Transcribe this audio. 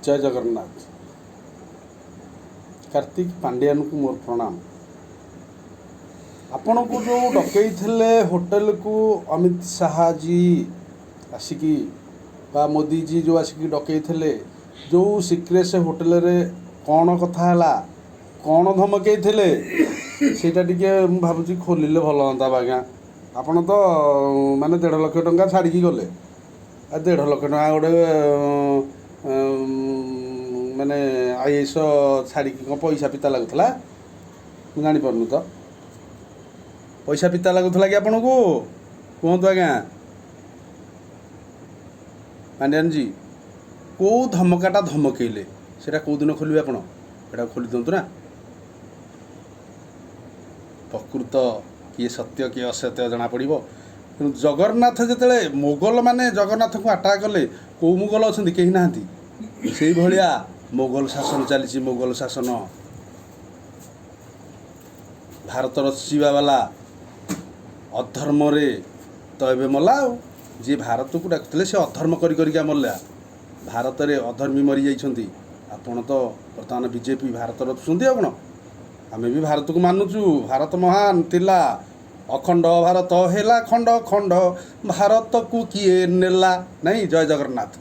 जय जगन्नाथ। कार्तिक पांड्यान को मोर प्रणाम। आपण को जो डकई थे होटल को अमित शाह जी आसिकी बा मोदी जी जो आसिकी डकई थे जो सिक्रेट से होटल रे कौन कथा है कौन धमकई थे ସେଇଟା ଟିକେ ମୁଁ ଭାବୁଛି ଖୋଲିଲେ ଭଲ ହୁଅନ୍ତା ଆଜ୍ଞା। ଆପଣ ତ ମାନେ 1.5 ଲକ୍ଷ ଟଙ୍କା ଛାଡ଼ିକି ଗଲେ, 1.5 ଲକ୍ଷ ଟଙ୍କା ଗୋଟେ ମାନେ ଆଇଏସ୍ ଛାଡ଼ିକି କ'ଣ ପଇସା ପିତା ଲାଗୁଥିଲା? ମୁଁ ଜାଣିପାରୁନି ତ। ପଇସା ପିତା ଲାଗୁଥିଲା କି ଆପଣଙ୍କୁ? କୁହନ୍ତୁ ଆଜ୍ଞା। ପାଣ୍ଡିଆନ ଜି କେଉଁ ଧମକାଟା ଧମକେଇଲେ ସେଇଟା କେଉଁ ଦିନ ଖୋଲିବେ ଆପଣ? ଏଇଟା ଖୋଲି ଦିଅନ୍ତୁ ନା। ପ୍ରକୃତ କିଏ ସତ୍ୟ କିଏ ଅସତ୍ୟ ଜଣାପଡ଼ିବ। କିନ୍ତୁ ଜଗନ୍ନାଥ ଯେତେବେଳେ ମୋଗଲ ମାନେ ଜଗନ୍ନାଥଙ୍କୁ ଆଟାକ୍ କଲେ, କେଉଁ ମୋଗଲ ଅଛନ୍ତି? କେହି ନାହାନ୍ତି। ସେଇଭଳିଆ ମୋଗଲ ଶାସନ ଚାଲିଛି। ମୋଗଲ ଶାସନ ଭାରତର ଶିବାବାଲା ଅଧର୍ମରେ ତ ଏବେ ମଲା ଆଉ। ଯିଏ ଭାରତକୁ ଡାକୁଥିଲେ ସେ ଅଧର୍ମ କରିକା ମଲା। ଭାରତରେ ଅଧର୍ମୀ ମରିଯାଇଛନ୍ତି। ଆପଣ ତ ବର୍ତ୍ତମାନ ବିଜେପି ଭାରତର ଅଛନ୍ତି। ଆପଣ ଆମେ ବି ଭାରତକୁ ମାନୁଛୁ। ଭାରତ ମହାନ ଥିଲା। ଅଖଣ୍ଡ ଭାରତ ହେଲା ଖଣ୍ଡ ଖଣ୍ଡ, ଭାରତକୁ କିଏ ନେଲା? ନାଇଁ। ଜୟ ଜଗନ୍ନାଥ।